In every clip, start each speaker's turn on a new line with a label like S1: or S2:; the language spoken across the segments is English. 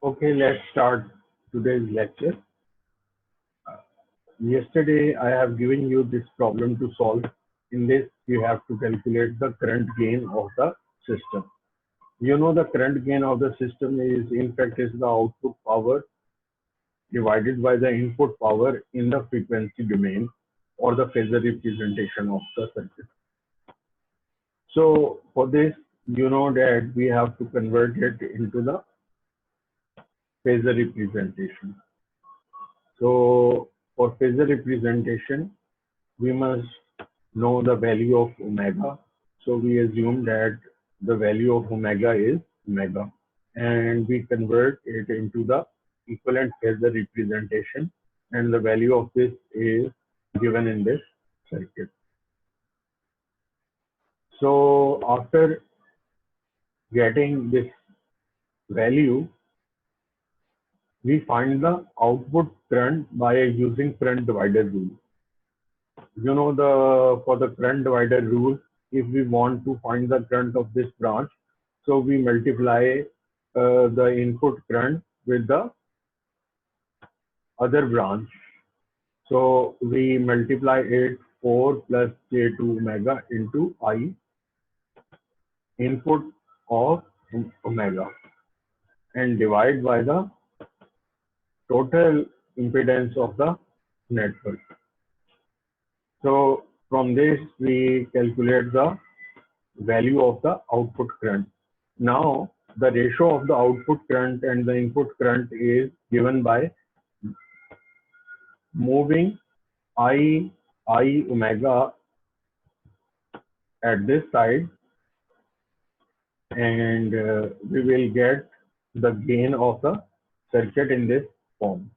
S1: Okay, let's start today's lecture. Yesterday, I have given you this problem to solve. In this, you have to calculate the current gain of the system. You know the current gain of the system is, in fact, is the output power divided by the input power in the frequency domain or the phasor representation of the circuit. So for this, you know that we have to convert it into the phasor representation. So for phasor representation, we must know the value of omega. So we assume that the value of omega is omega, and we convert it into the equivalent phasor representation, and the value of this is given in this circuit. So after getting this value, we find the output current by using current divider rule. You know, for the current divider rule, if we want to find the current of this branch, so we multiply the input current with the other branch. So we multiply it 4 plus J2 omega into I input of omega and divide by the total impedance of the network. So from this, we calculate the value of the output current. Now, the ratio of the output current and the input current is given by moving I omega at this side, and we will get the gain of the circuit in this form.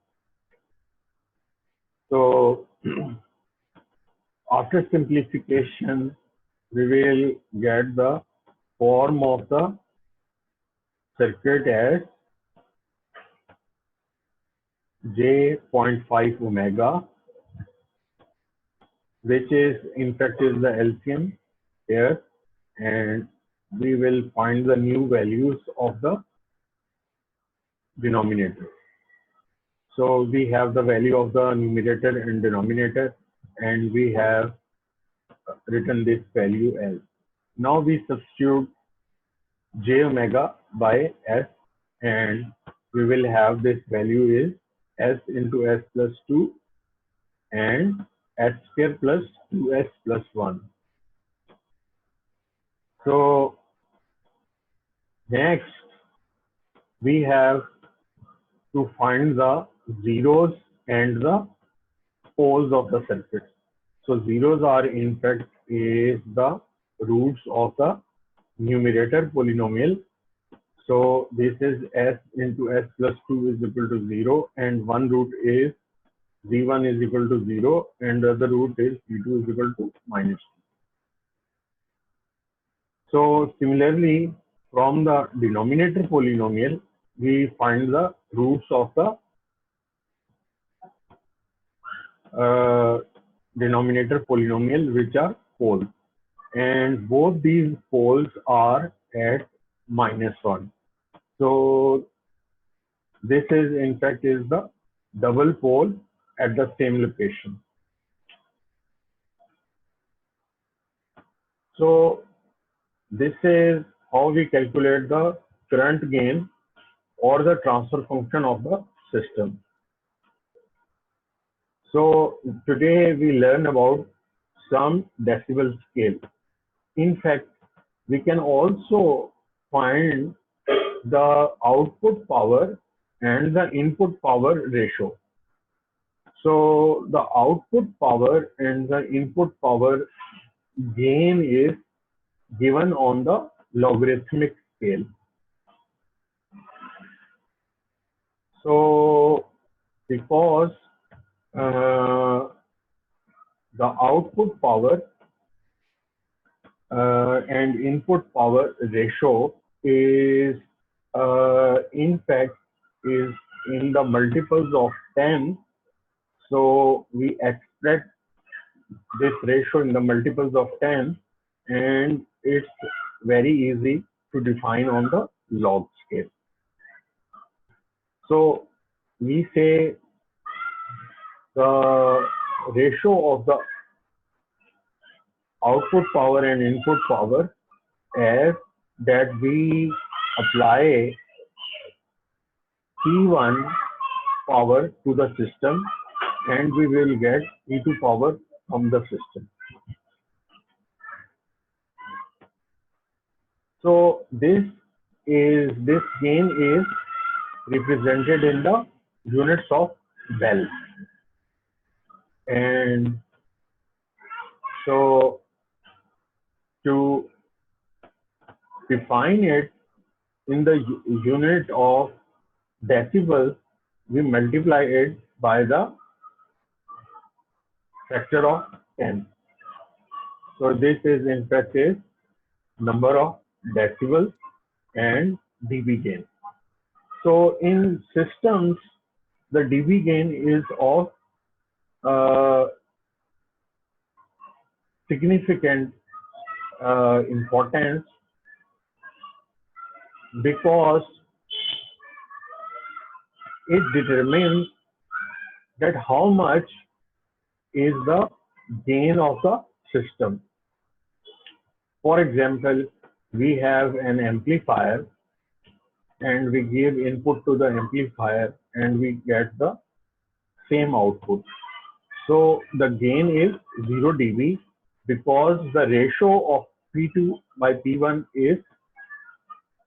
S1: So after simplification, we will get the form of the circuit as J.5 omega, which is in fact is the LCM here, and we will find the new values of the denominator. So we have the value of the numerator and denominator, and we have written this value as. Now we substitute j omega by s, and we will have this value is s into s plus 2 and s square plus 2s plus 1. So next we have to find the zeros and the poles of the circuit. So zeros are in fact is the roots of the numerator polynomial. So this is s into s plus 2 is equal to 0, and one root is z1 is equal to 0, and the other root is z2 is equal to minus 2. So similarly, from the denominator polynomial, we find the roots of the denominator polynomial, which are poles, and both these poles are at -1. So this is in fact is the double pole at the same location. So this is how we calculate the current gain or the transfer function of the system. So today we learn about some decibel scale. In fact, we can also find the output power and the input power ratio. So the output power and the input power gain is given on the logarithmic scale. So because the output power and input power ratio is in fact is in the multiples of 10. So we extract this ratio in the multiples of 10, and it's very easy to define on the log scale. So we say the ratio of the output power and input power as that we apply P1 power to the system and we will get P2 power from the system. So this gain is represented in the units of bell. And so to define it in the unit of decibels, we multiply it by the factor of 10. So this is in fact is number of decibels and dB gain. So in systems, the dB gain is of significant importance because it determines that how much is the gain of the system. For example, we have an amplifier and we give input to the amplifier and we get the same output. So the gain is 0 dB because the ratio of P2 by P1 is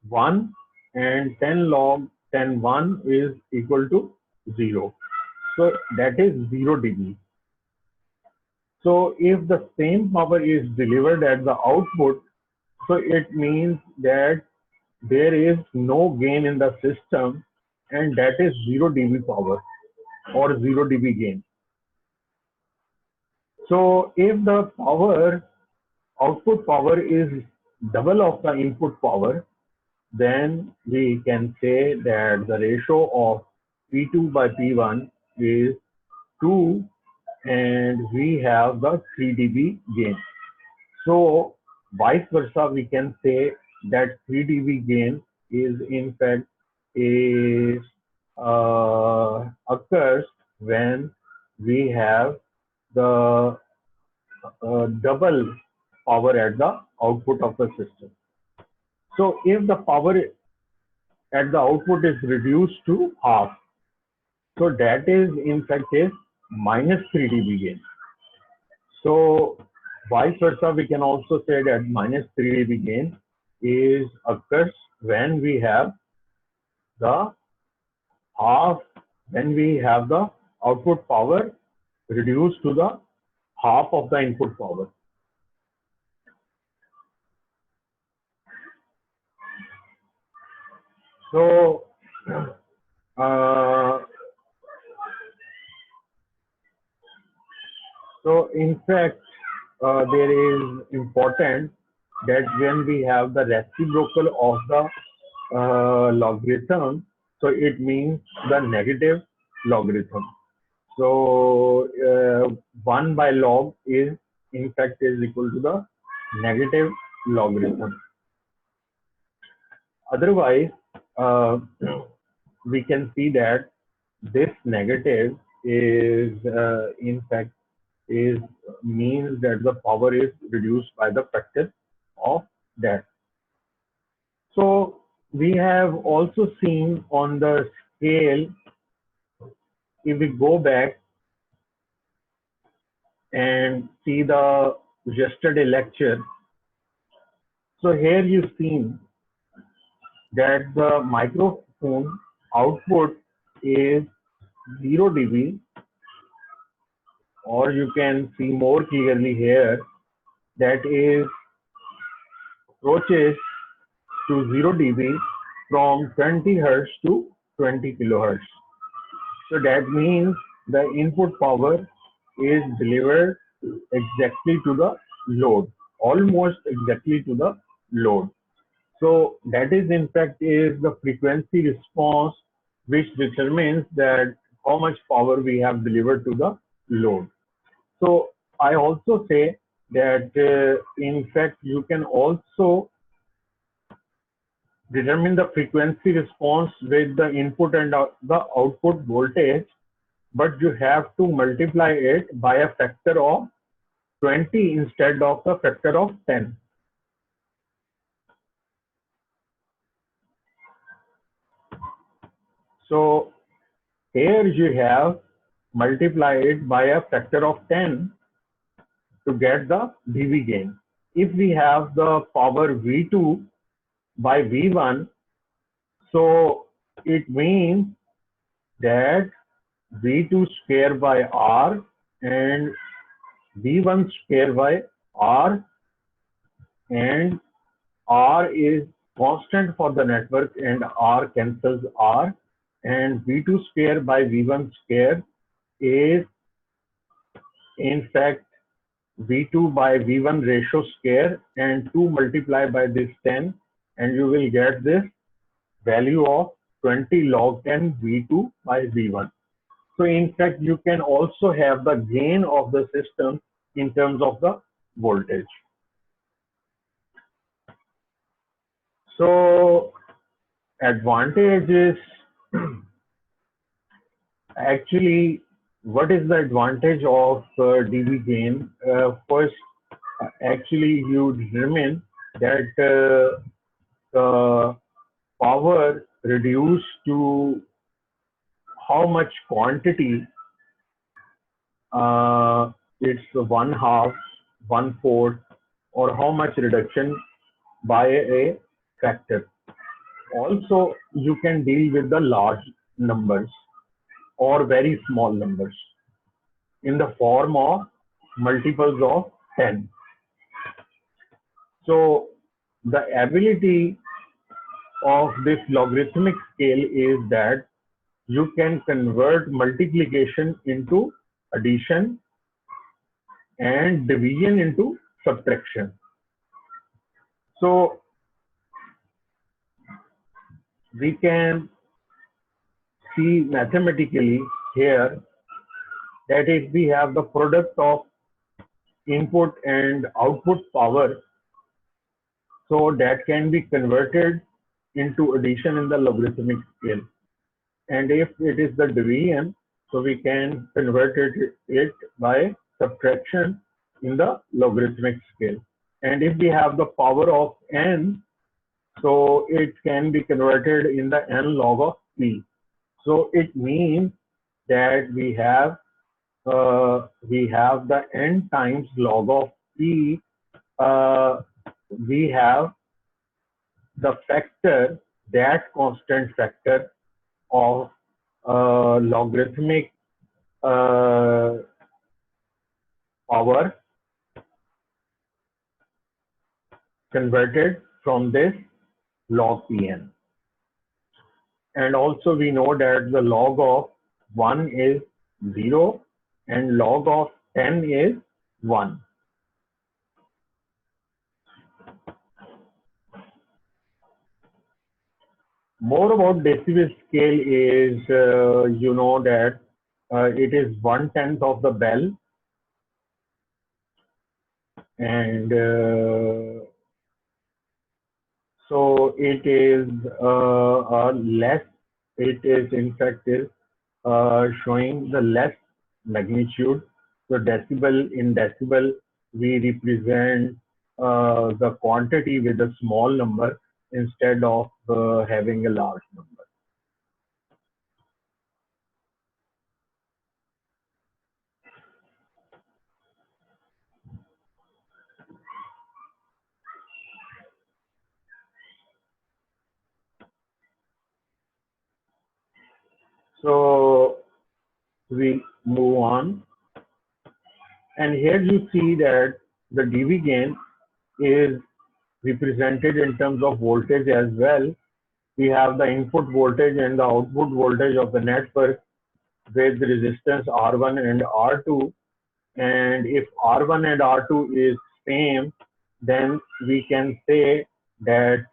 S1: 1 and 10 log 10 1 is equal to 0. So that is 0 dB. So if the same power is delivered at the output, so it means that there is no gain in the system and that is 0 dB power or 0 dB gain. So if the output power is double of the input power, then we can say that the ratio of P2 by P1 is 2 and we have the 3 dB gain. So vice versa, we can say that 3 dB gain is in fact occurs when we have the double power at the output of the system. So if the power at the output is reduced to half, so that is in fact is minus 3 dB gain. So vice versa, we can also say that minus 3 dB gain occurs when we have the output power reduced to the half of the input power. So in fact, there is important that when we have the reciprocal of the logarithm, so it means the negative logarithm. So 1 by log is in fact is equal to the negative logarithm. Otherwise, we can see that this negative is in fact means that the power is reduced by the factor of that. So we have also seen on the scale, if we go back and see the yesterday lecture, so here you've seen that the microphone output is 0 dB, or you can see more clearly here that is approaches to 0 dB from 20 Hertz to 20 kilohertz. So that means the input power is delivered exactly to the load, almost exactly to the load. So that is in fact is the frequency response which determines that how much power we have delivered to the load. So I also say that in fact you can also determine the frequency response with the input and the output voltage, but you have to multiply it by a factor of 20 instead of the factor of 10. So here you have multiply it by a factor of 10 to get the dV gain. If we have the power V2 by V1, so it means that V2 square by R and V1 square by R, and R is constant for the network and R cancels R, and V2 square by V1 square is in fact V2 by V1 ratio square, and 2 multiplied by this 10, and you will get this value of 20 log 10 V2 by V1. So in fact, you can also have the gain of the system in terms of the voltage. So advantage is actually, what is the advantage of dB gain? First, actually you determine that the power reduced to how much quantity, it's 1/2, 1/4, or how much reduction by a factor. Also, you can deal with the large numbers or very small numbers in the form of multiples of 10. So the ability of this logarithmic scale is that you can convert multiplication into addition and division into subtraction. So we can see mathematically here that if we have the product of input and output power, so that can be converted into addition in the logarithmic scale. And if it is the division, so we can convert it by subtraction in the logarithmic scale. And if we have the power of n, so it can be converted in the n log of p. So it means that we have the n times log of p. We have the factor, that constant factor of logarithmic power converted from this log Pn. And also we know that the log of 1 is 0 and log of 10 is 1. More about decibel scale is, you know that it is 1/10 of the bell, and so it is less, it is in fact is showing the less magnitude. So decibel, in decibel we represent the quantity with a small number instead of having a large number. So we move on, and here you see that the dV gain is represented in terms of voltage as well. We have the input voltage and the output voltage of the network with resistance R1 and R2. And if R1 and R2 is same, then we can say that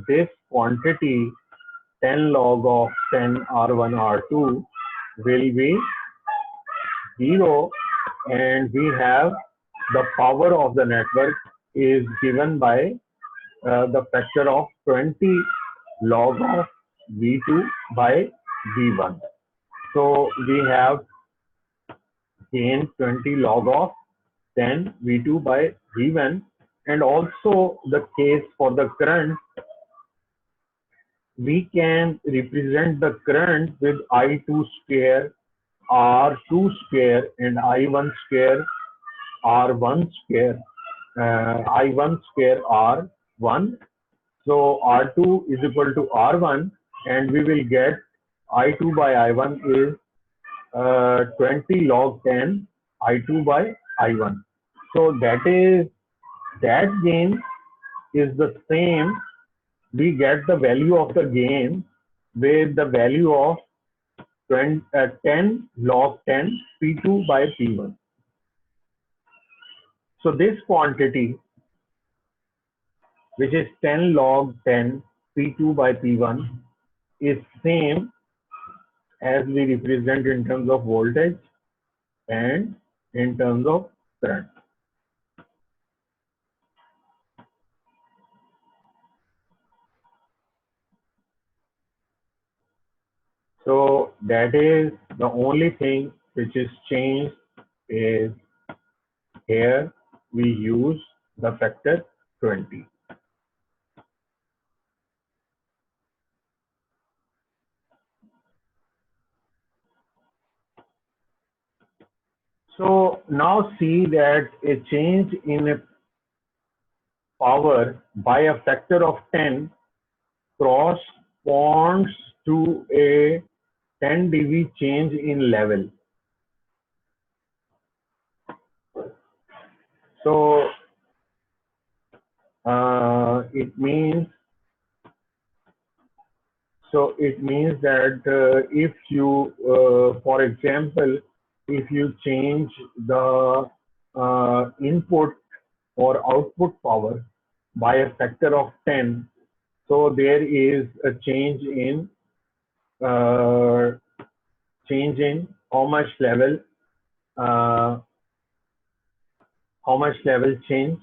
S1: this quantity 10 log of 10 R1 R2 will be 0, and we have the power of the network is given by the factor of 20 log of V2 by V1. So we have gain 20 log of 10 V2 by V1, and also the case for the current, we can represent the current with I2 square R2 square and I1 square R1 square, I1 square R1. So R2 is equal to R1, and we will get I2 by I1 is 20 log 10 I2 by I1. So that gain is the same. We get the value of the gain with the value of 10 log 10 P2 by P1. So this quantity, which is 10 log 10 P2 by P1, is same as we represent in terms of voltage and in terms of current. So that is the only thing which is changed is here we use the factor 20. So now see that a change in a power by a factor of 10 corresponds to a 10 dB change in level. So it means that if you, for example, if you change the input or output power by a factor of 10, so there is a uh, change in how much level change.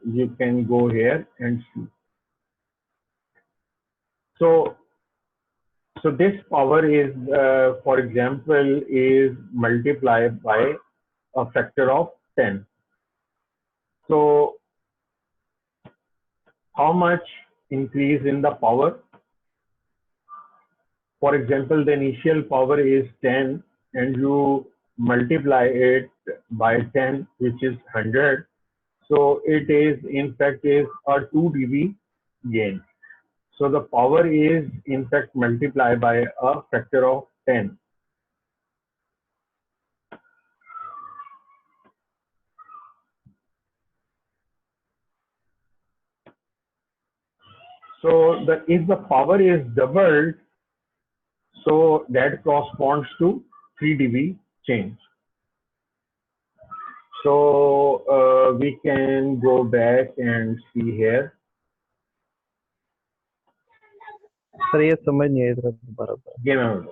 S1: You can go here and see. So this power is, for example, is multiplied by a factor of 10. So how much increase in the power? For example, the initial power is 10 and you multiply it by 10, which is 100. So it is, in fact, is a 2 dB gain. So the power is, in fact, multiplied by a factor of 10. So if the power is doubled, so that corresponds to 3 dB change. So we can go back and see here.
S2: Sir ये समझ नहीं आया इधर दोबारा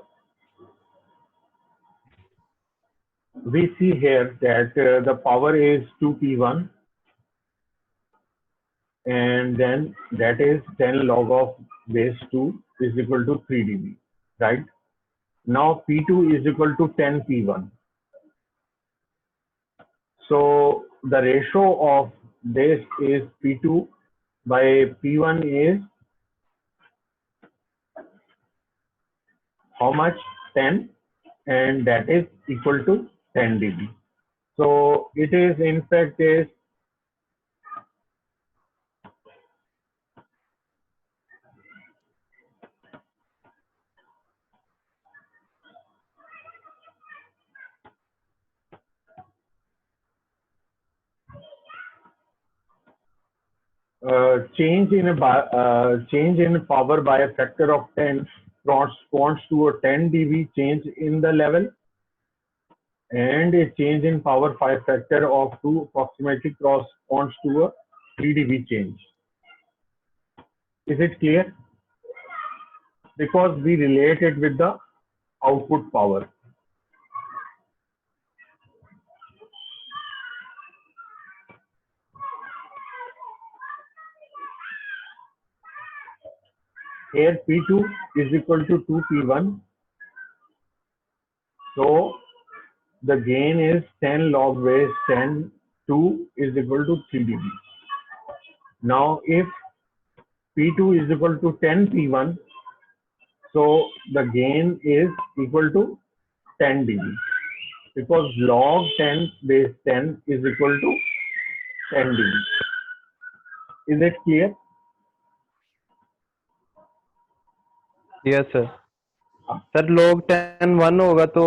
S1: we see here that the power is 2P1, and then that is 10 log of base 2 is equal to 3 dB, right? Now P2 is equal to 10 P1. So the ratio of this is P2 by P1 is how much? 10, and that is equal to 10 dB. So it is, in fact, is change in power by a factor of 10 corresponds to a 10 dB change in the level, and a change in power by a factor of 2 approximately corresponds to a 3 dB change. Is it clear? Because we relate it with the output power. here P2 is equal to 2P1. So the gain is 10 log base 10, 2 is equal to 3 dB. Now if P2 is equal to 10 P1, so the gain is equal to 10 dB, because log 10 base 10 is equal to 10 dB. Is it clear?
S2: Yes sir. Sir log 10 1 होगा तो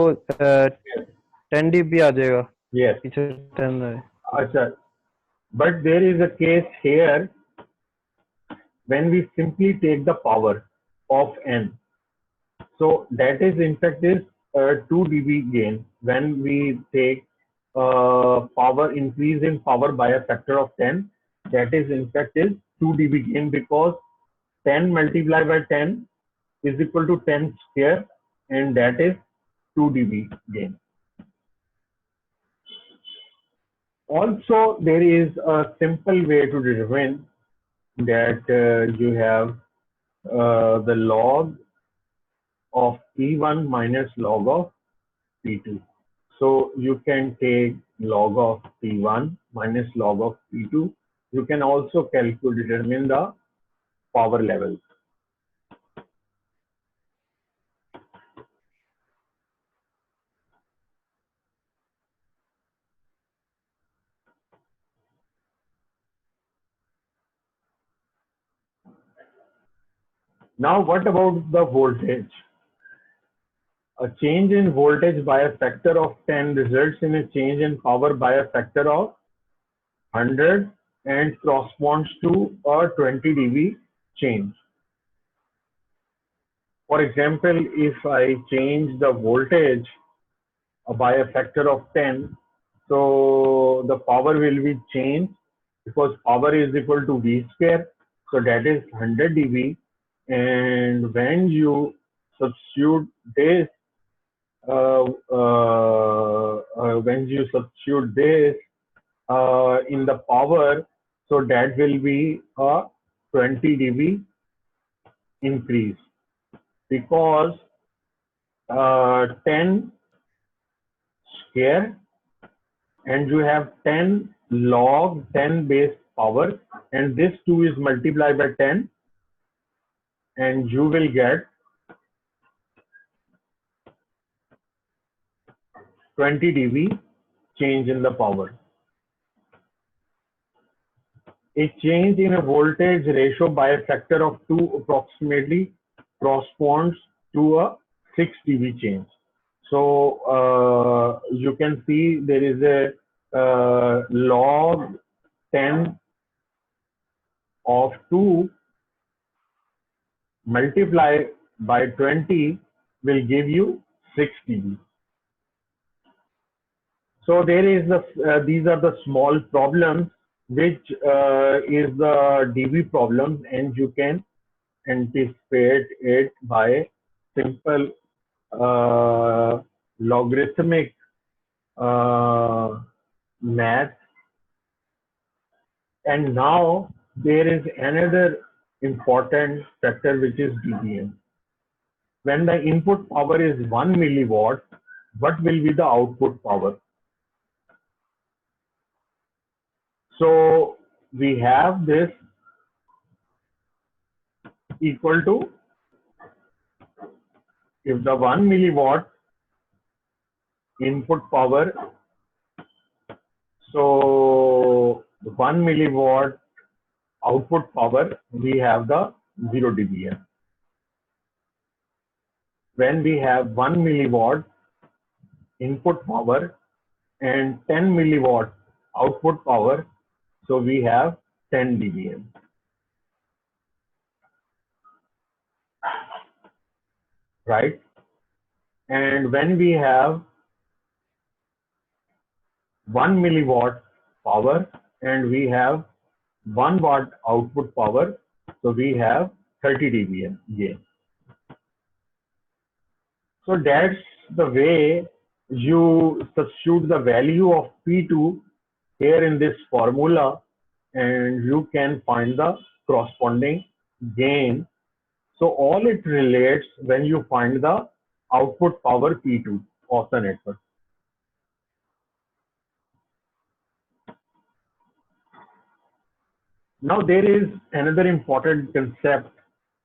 S2: 10 dB आ जाएगा,
S1: Yes.
S2: पीछे 10 है।
S1: Achha. But there is a case here when we simply take the power of n. So that is in fact is 2 dB gain when we take power increase in power by a factor of 10. That is in fact is 2 dB gain, because 10 multiplied by 10 is equal to 10 square, and that is 2 dB gain. Also, there is a simple way to determine that you have the log of P1 minus log of P2. So you can take log of P1 minus log of P2. You can also determine the power level. Now, what about the voltage? A change in voltage by a factor of 10 results in a change in power by a factor of 100 and corresponds to a 20 dB change. For example, if I change the voltage by a factor of 10, so the power will be changed, because power is equal to V square, so that is 100 dB. And when you substitute this in the power, so that will be a 20 dB increase, because 10 square and you have 10 log 10 base power, and this 2 is multiplied by 10, and you will get 20 dB change in the power. A change in a voltage ratio by a factor of 2 approximately corresponds to a 6 dB change. So you can see there is a log 10 of 2 multiplied by 20 will give you 6 dB. So there is these are the small problems which is the dB problem, and you can anticipate it by simple logarithmic math. And now there is another important factor, which is dBm. When the input power is 1 milliwatt, what will be the output power? So we have this equal to, if the 1 milliwatt input power, so 1 milliwatt output power, we have the 0 dBm. When we have 1 milliwatt input power and 10 milliwatt output power, so we have 10 dBm. Right? And when we have 1 milliwatt power and we have 1 watt output power, so we have 30 dBm gain. So that's the way you substitute the value of P2 here in this formula, and you can find the corresponding gain. So all it relates when you find the output power P2 of the network. Now there is another important concept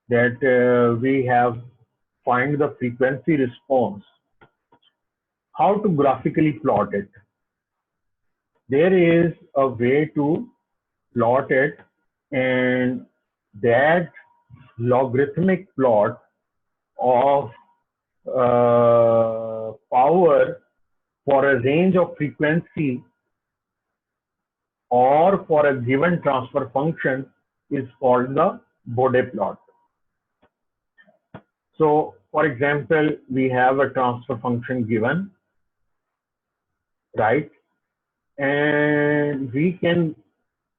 S1: that we have find the frequency response. How to graphically plot it? There is a way to plot it, and that logarithmic plot of power for a range of frequency or for a given transfer function is called the Bode plot. So, for example, we have a transfer function given, right? And we can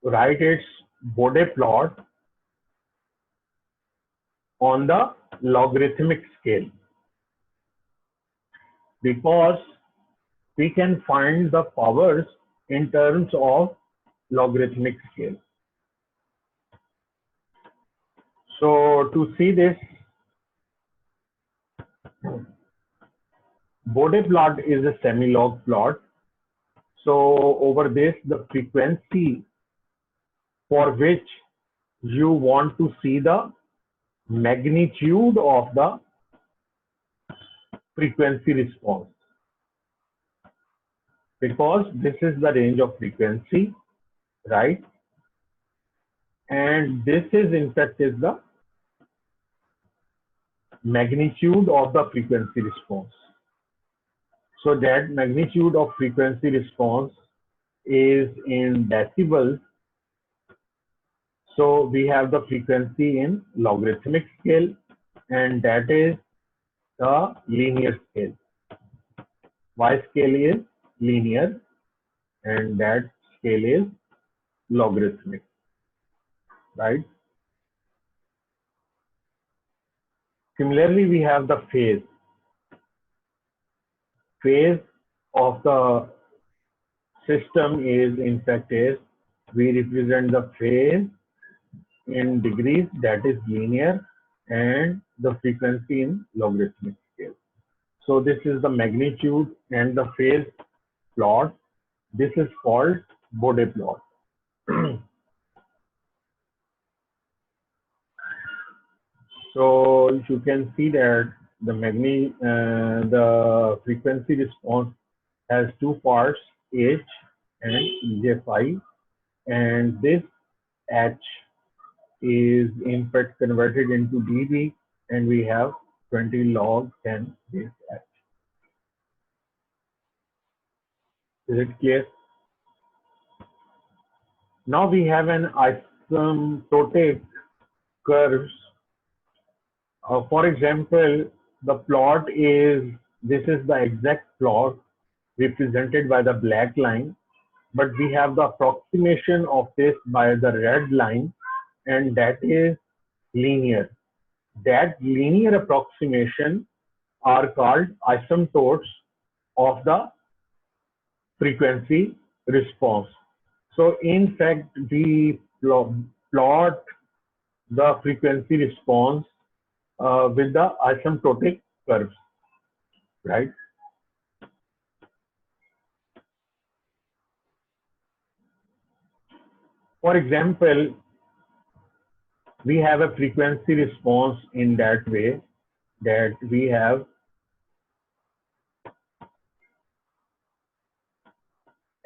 S1: write its Bode plot on the logarithmic scale, because we can find the powers in terms of logarithmic scale. So to see this, Bode plot is a semi-log plot. So over this, the frequency for which you want to see the magnitude of the frequency response, because this is the range of frequency, right? And this is in fact is the magnitude of the frequency response. So that magnitude of frequency response is in decibels. So we have the frequency in logarithmic scale, and that is the linear scale. Y scale is linear, and that scale is logarithmic, right? Similarly, we have the phase. Phase of the system is in fact is, we represent the phase in degrees, that is linear, and the frequency in logarithmic scale. So this is the magnitude and the phase plot. This is called Bode plot. So you can see that the frequency response has two parts, H and J phi, and this H is in fact converted into dB, and we have 20 log 10 base H. Is it clear? Now we have an asymptotic curves. For example, the plot is, this is the exact plot represented by the black line, but we have the approximation of this by the red line, and that is linear. That linear approximation are called asymptotes of the frequency response. So in fact, we plot the frequency response with the asymptotic curves, right? For example, we have a frequency response in that way that we have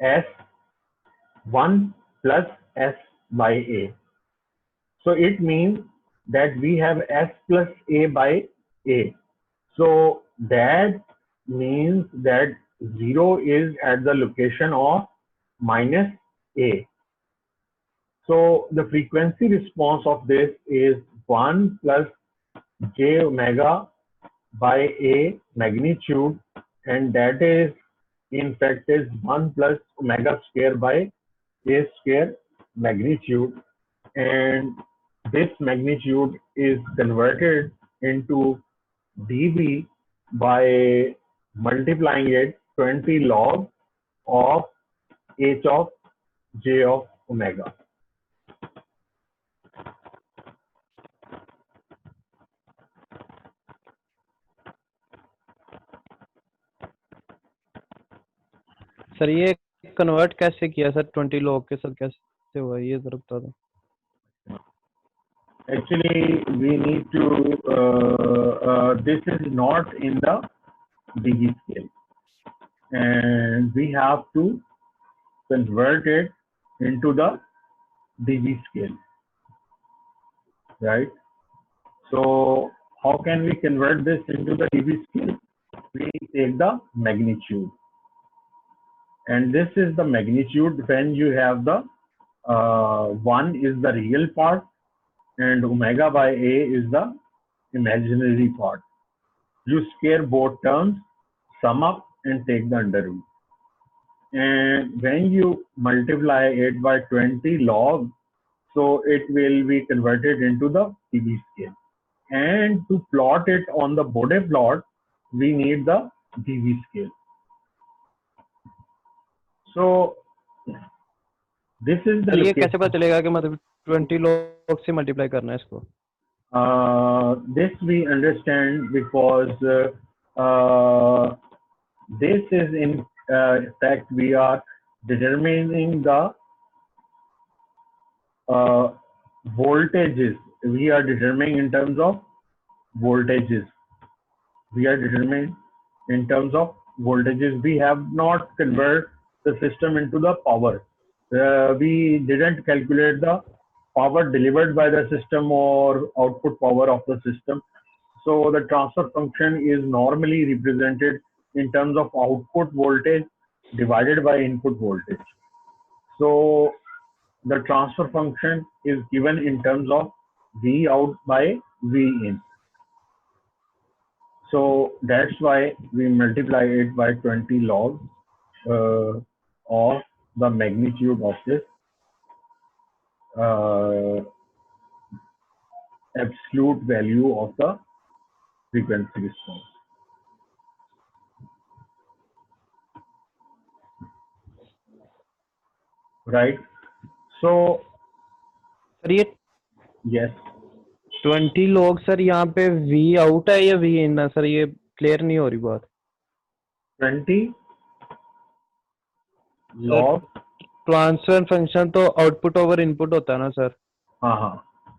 S1: S1 plus S by A. So it means that we have S plus A by A. So that means that 0 is at the location of minus A. So the frequency response of this is 1 plus j omega by A magnitude, and that is in fact is 1 plus omega square by A square magnitude, and this magnitude is converted into dB by multiplying it 20 log of h of j of omega.
S2: Sir ये convert कैसे किया sir 20 log के साथ कैसे हुआ ये जरा बता दो।
S1: Actually, we need to, this is not in the DB scale, and we have to convert it into the DB scale, right? So how can we convert this into the DB scale? We take the magnitude, and this is the magnitude when you have the 1 is the real part and omega by A is the imaginary part. You square both terms, sum up and take the under root. And when you multiply it by 20 log, so it will be converted into the DB scale. And to plot it on the Bode plot, we need the DB scale. So this is the
S2: sir ये
S1: location.
S2: कैसे पता चलेगा कि मतलब 20 log से multiply करना है इसको?
S1: This we understand because this is in fact we are determining the voltages. We are determining in terms of voltages. We are determining in terms of voltages. We have not converted the system into the power. We didn't calculate the power delivered by the system or output power of the system. So the transfer function is normally represented in terms of output voltage divided by input voltage. So the transfer function is given in terms of V out by V in. So that's why we multiply it by 20 log of the magnitude of this absolute value of the frequency response. Right? So
S2: sir ये
S1: yes,
S2: 20 log sir यहाँ पे V out है या V in है sir, ये clear नहीं हो रही बात।
S1: 20
S2: सर
S1: log
S2: ट्रांसफर फंक्शन तो आउटपुट ओवर इनपुट होता है ना सर,
S1: हाँ हाँ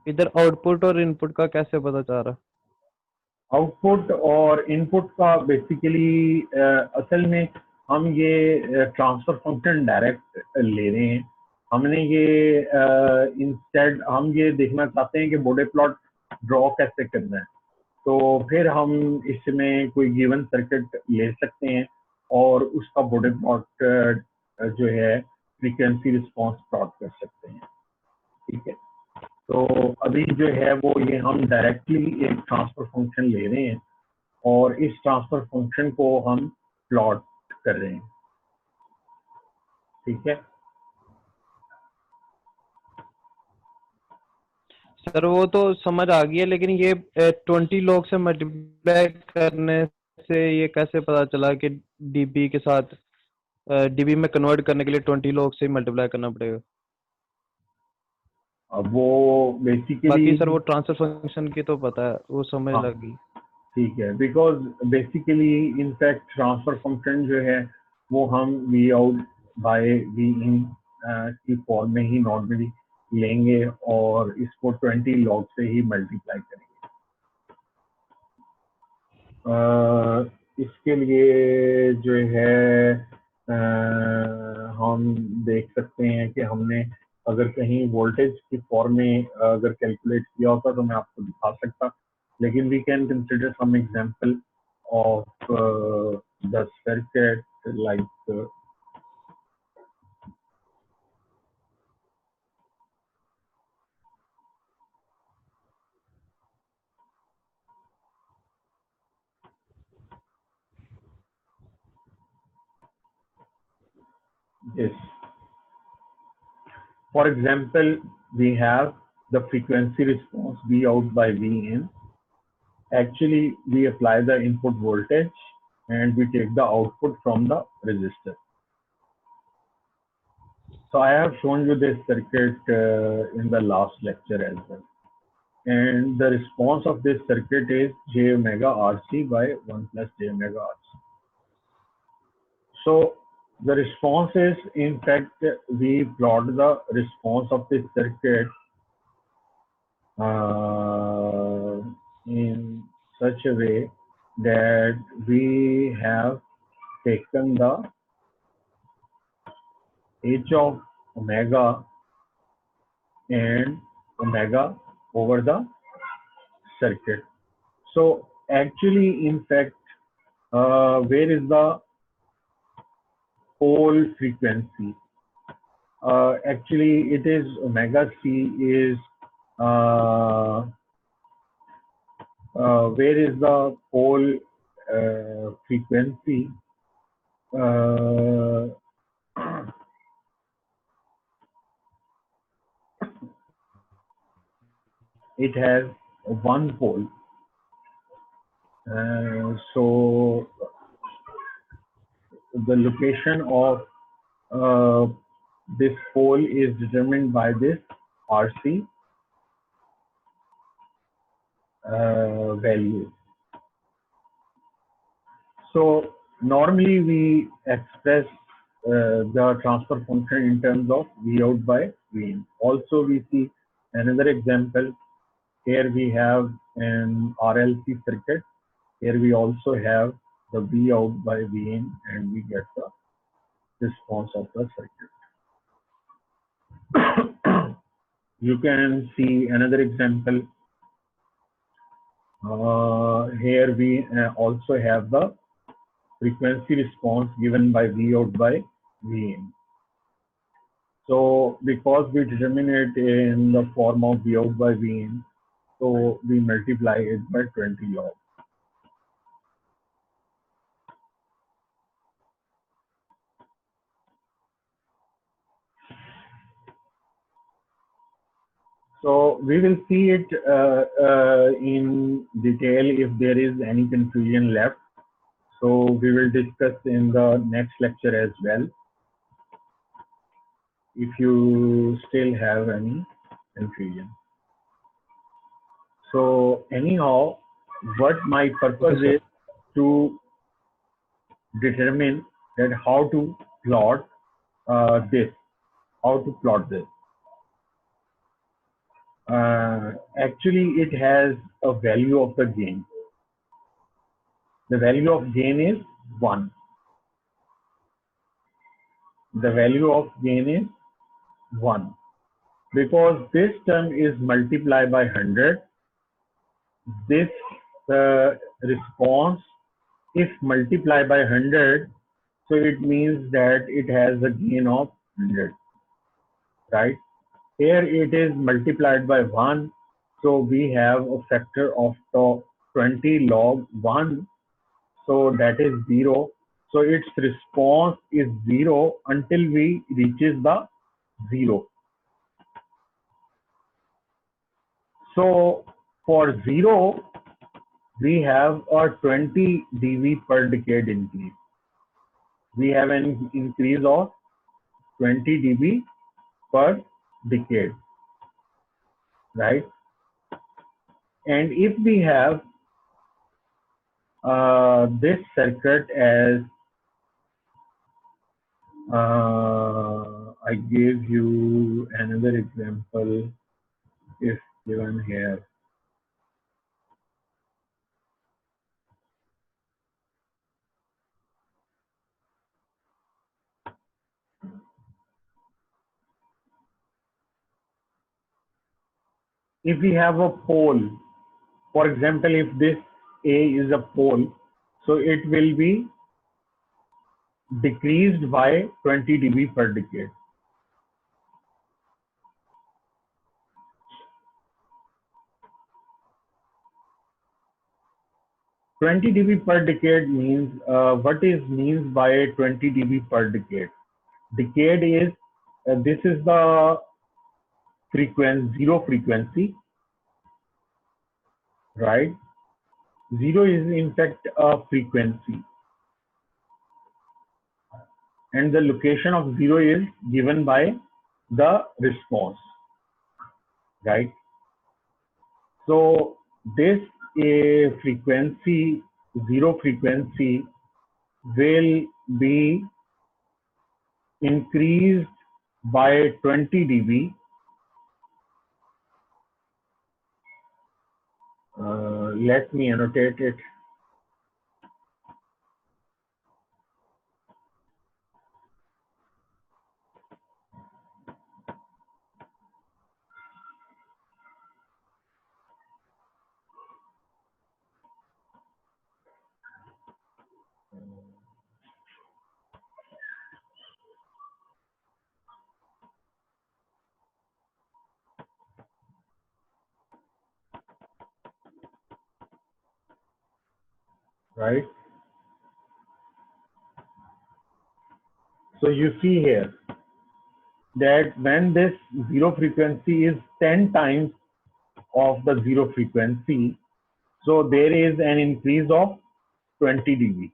S2: इधर आउटपुट और इनपुट का कैसे पता चल रहा?
S1: आउटपुट और इनपुट का बेसिकली असल में हम ये ट्रांसफर फंक्शन डायरेक्ट ले रहे हैं। हमने ये इंस्टेड हम ये देखना चाहते हैं कि बॉडी प्लॉट ड्रॉ कैसे करना है, तो फिर हम इसमें कोई गिवन सर्किट ले सकते हैं और उसका बॉडी प्लॉट जो है फ्रीक्वेंसी रिस्पांस प्लॉट कर सकते हैं। ठीक है, तो अभी जो है वो ये हम डायरेक्टली एक ट्रांसफर फंक्शन ले रहे हैं और इस ट्रांसफर फंक्शन को हम प्लॉट कर रहे हैं। ठीक है
S2: सर वो तो समझ आ गई है, लेकिन ये 20 log से मल्टीप्लाई करने से ये कैसे पता चला कि डीबी के साथ डीबी में कन्वर्ट करने के लिए 20 log से मल्टीप्लाई करना पड़ेगा?
S1: अब वो बेसिकली
S2: बाकी सर वो ट्रांसफर फंक्शन की तो पता है, वो समझ लग गई।
S1: ठीक है, because basically in fact transfer function जो है वो हम वी आउट बाय वी इन की फॉर्म में ही नॉर्मली लेंगे और इसको 20 लॉग से ही मल्टीप्लाई करेंगे। इसके लिए जो है हम देख सकते हैं कि हमने अगर कहीं वोल्टेज की फॉर्म में अगर कैलकुलेट किया होता तो मैं आपको दिखा सकता, लेकिन we can consider some example of the circuit like this. For example, we have the frequency response V out by V in. Actually, we apply the input voltage and we take the output from the resistor. So I have shown you this circuit in the last lecture as well. And the response of this circuit is j omega RC by 1 plus j omega RC. So The response is, in fact, we plot the response of this circuit in such a way that we have taken the h of omega and omega over the circuit. So actually, in fact, where is the pole frequency? Actually, it is omega c is where is the pole frequency? It has one pole. So the location of this pole is determined by this RC value. So normally we express the transfer function in terms of V out by V in. Also we see another example. Here we have an RLC circuit. Here we also have the V out by V in, and we get the response of the circuit. You can see another example. Here we also have the frequency response given by V out by V in. So because we determine it in the form of V out by V in, so we multiply it by 20 log. So we will see it in detail if there is any confusion left. So we will discuss in the next lecture as well, if you still have any confusion. So anyhow, what my purpose is to determine that how to plot this, how to plot this. Actually, it has a value of the gain. The value of gain is 1. The value of gain is 1. Because this term is multiplied by 100, this response, if multiplied by 100, so it means that it has a gain of 100, right? Here it is multiplied by 1, so we have a factor of 20 log 1, so that is 0. So its response is 0 until we reaches the 0. So for 0, we have a 20 dB per decade increase. We have an increase of 20 dB per decade, right? And if we have this circuit as I gave you another example if given here. If we have a pole, for example, if this A is a pole, so it will be decreased by 20 dB per decade. $20 dB per decade means, what is means by 20 dB per decade? Decade is, this is the frequency, zero frequency, right? Zero is in fact a frequency. And the location of zero is given by the response, right? So this frequency, zero frequency will be increased by 20 dB. Let me annotate it. Right. So you see here that when this zero frequency is 10 times of the zero frequency, so there is an increase of 20 dB.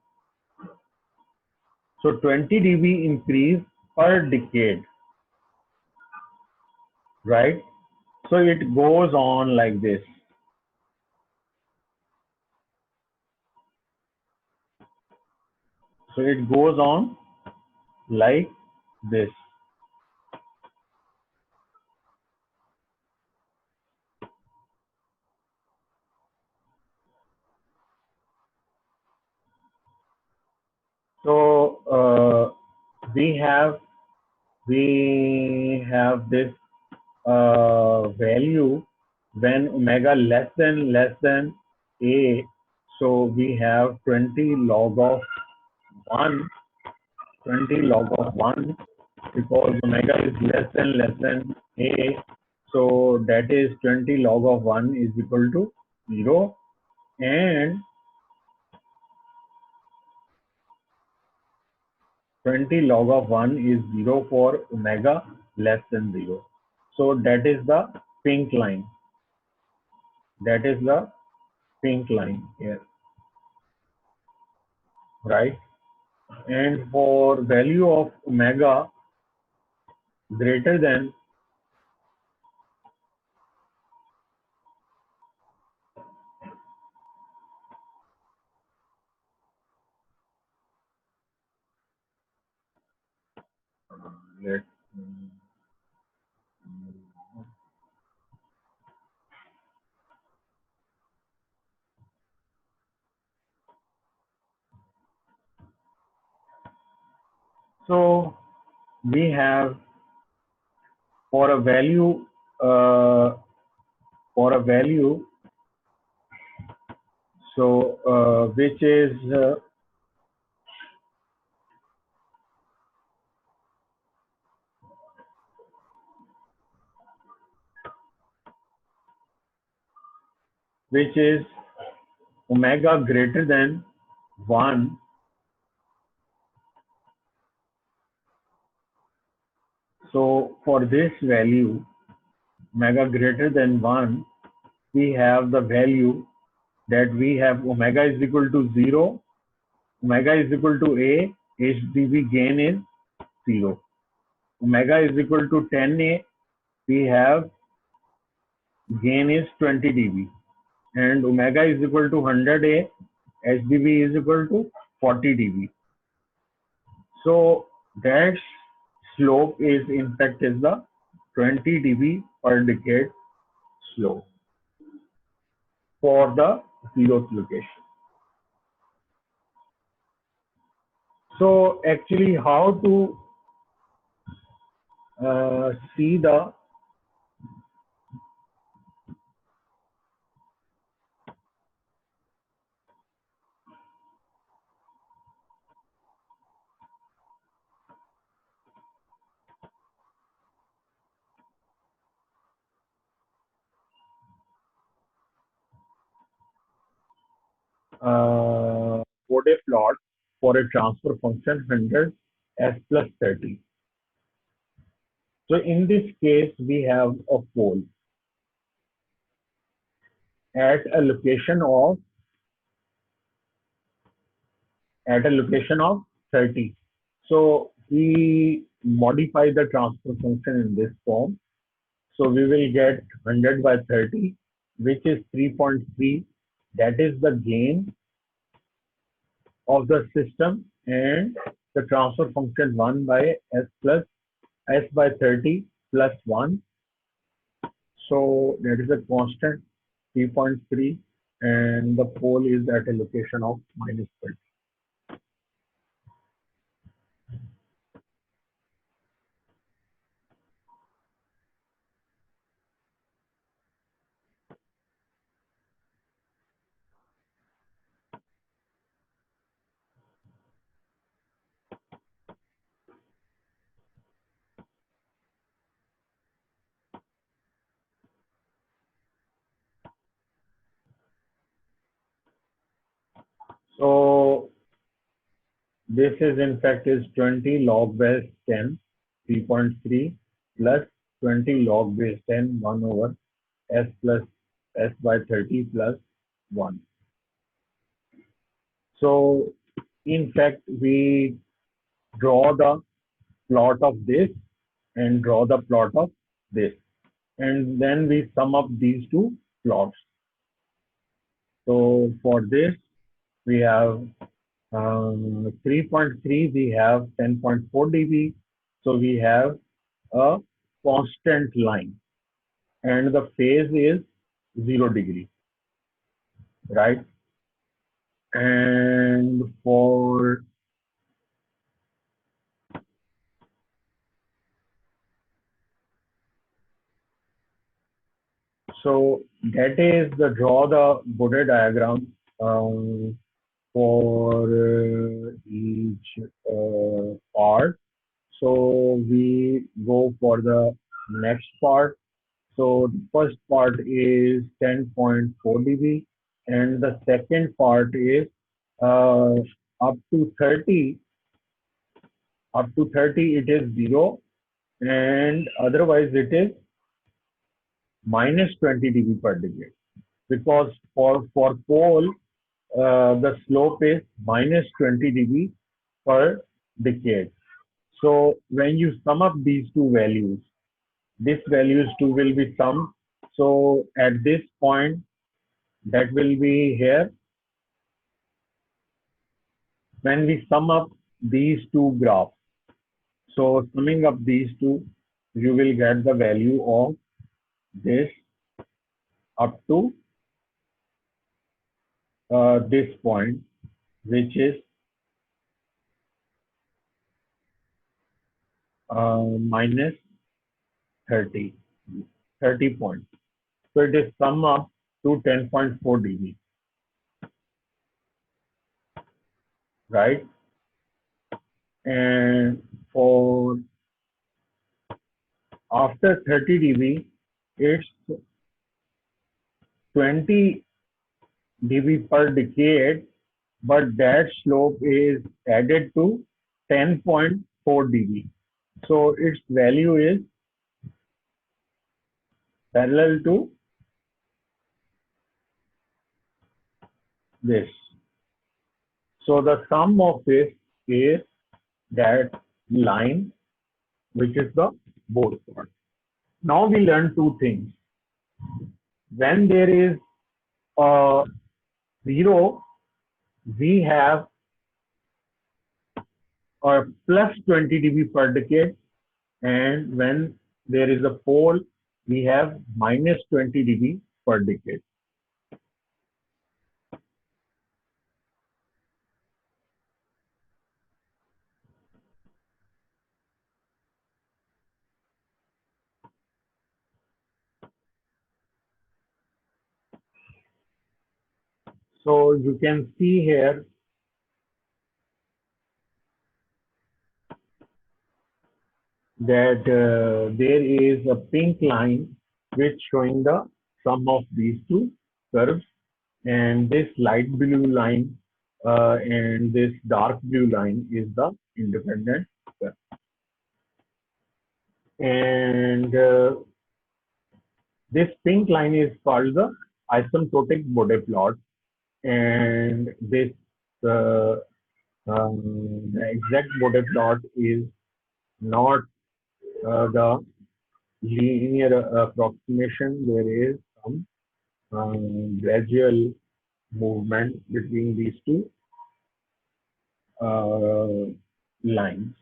S1: So 20 dB increase per decade, right? So it goes on like this. So it goes on like this. So we have this value when omega less than a. So we have 20 log of 1, 20 log of 1, because omega is less than a. So that is 20 log of 1 is equal to 0, and 20 log of 1 is 0 for omega less than 0. So that is the pink line. That is the pink line here, right? And for value of omega greater than let so we have for a value uh, for a value so which is omega greater than 1. So for this value omega greater than 1, we have the value that we have omega is equal to 0, omega is equal to a, HdB gain is 0. Omega is equal to 10a, we have gain is 20 dB, and omega is equal to 100a, HdB is equal to 40 dB. So that slope is in fact is the 20 dB per decade slope for the zeroth location. So actually how to see the Bode plot for a transfer function 100 s plus 30. So in this case, we have a pole at a location of 30. So we modify the transfer function in this form. So we will get 100 by 30, which is 3.3. That is the gain of the system, and the transfer function 1 by s plus s by 30 plus 1. So that is a constant 3.3 and the pole is at a location of minus 30. So this is in fact is 20 log base 10, 3.3 plus 20 log base 10, 1 over s plus s by 30 plus 1. So in fact, we draw the plot of this and draw the plot of this. And then we sum up these two plots. So for this, we have 3.3, we have 10.4 dB. So we have a constant line and the phase is 0 degree, right? And for so that is the draw the Bode diagram for each part. So we go for the next part. So the first part is 10.4 dB and the second part is uh, up to 30. Up to 30 it is 0 and otherwise it is minus 20 dB per decade because for pole the slope is minus 20 dB per decade. So when you sum up these two values, these values two will be summed. So at this point, that will be here. When we sum up these two graphs, so summing up these two, you will get the value of this up to this point, which is minus 30 points. So it is sum up to 10.4 dB, right? And for after 30 dB, it's 20 dB per decade, but that slope is added to 10.4 dB. So its value is parallel to this. So the sum of this is that line, which is the both part. Now we learn two things. When there is a 0, we have a plus 20 dB per decade, and when there is a pole, we have minus 20 dB per decade. So you can see here that there is a pink line which showing the sum of these two curves, and this light blue line and this dark blue line is the independent curve. And this pink line is called the asymptotic Bode plot, and this the exact Bode plot is not the linear approximation. There is some gradual movement between these two lines.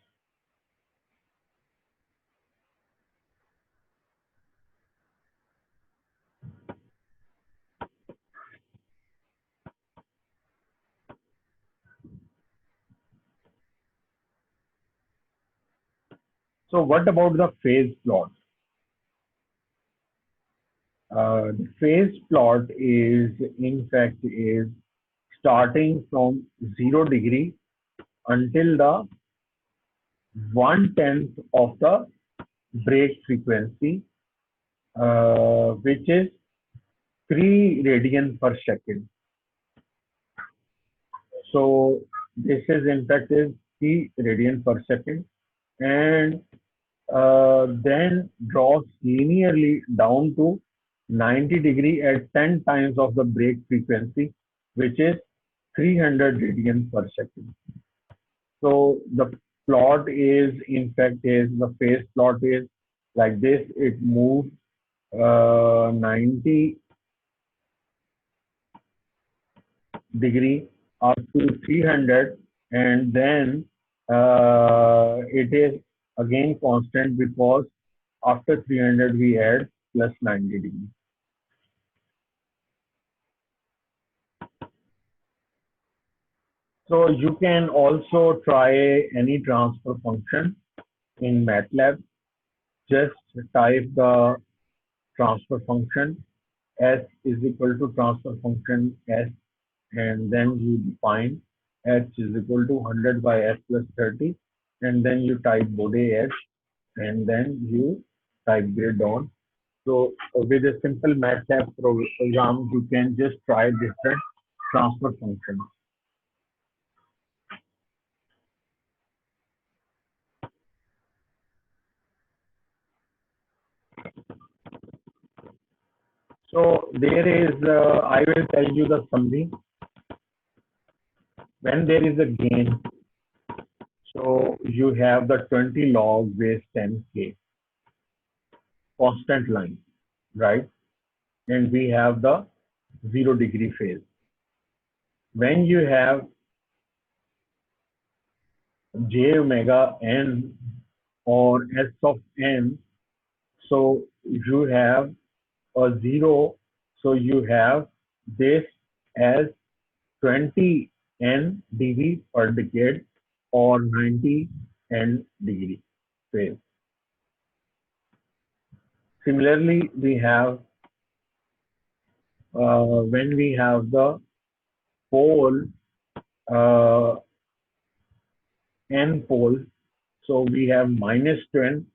S1: So what about the phase plot? The phase plot is, in fact, is starting from 0 degree until the 1/10 of the break frequency, which is 3 radian per second. So this is, in fact, is 3 radian per second, and then draws linearly down to 90 degree at 10 times of the break frequency, which is 300 radian per second. So the plot is, in fact, is the phase plot is like this. It moves 90 degree up to 300, and then it is again constant because after 300 we add plus 90 degree. So you can also try any transfer function in MATLAB. Just type the transfer function s is equal to transfer function s, and then you define h is equal to 100 by s plus 30, and then you type Bode h, and then you type grid on. So with a simple MATLAB program, you can just try different transfer functions. So there is, I will tell you the summary. When there is a gain, so you have the 20 log base 10k constant line, right? And we have the 0 degree phase. When you have j omega n or s of n, so you have a 0, so you have this as 20 n dB per decade or 90 n degree phase. Similarly, we have when we have the pole n pole, so we have minus 20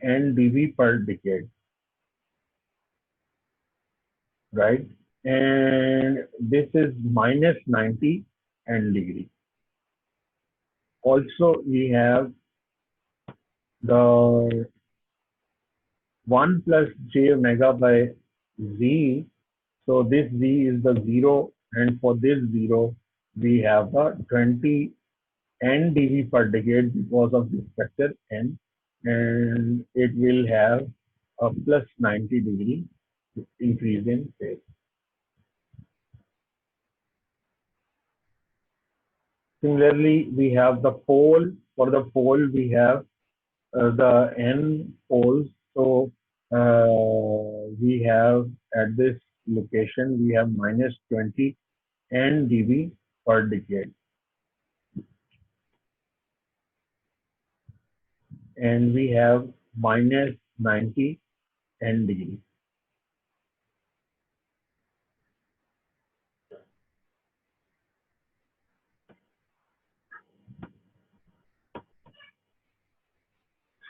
S1: n dB per decade, right? And this is minus 90 n degree. Also, we have the 1 plus j omega by z. So this z is the 0, and for this 0, we have the 20 n dB per decade because of this factor n, and it will have a plus 90 degree increase in phase. Similarly, we have the pole. For the pole, we have the n poles. So we have at this location, we have minus 20 n dB per decade. And we have minus 90 n degree.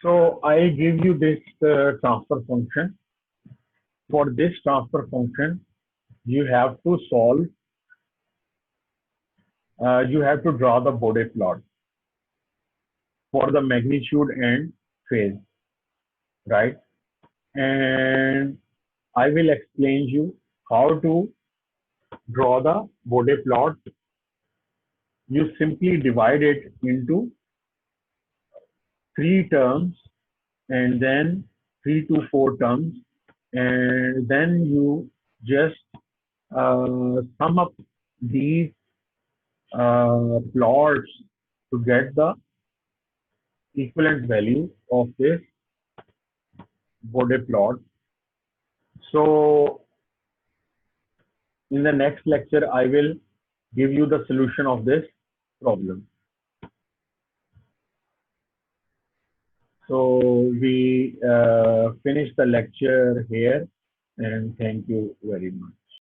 S1: So I give you this transfer function. For this transfer function, you have to solve, you have to draw the Bode plot for the magnitude and phase, right? And I will explain you how to draw the Bode plot. You simply divide it into 3 terms, and then 3 to 4 terms, and then you just sum up these plots to get the equivalent value of this Bode plot. So in the next lecture, I will give you the solution of this problem. So we finish the lecture here, and thank you very much.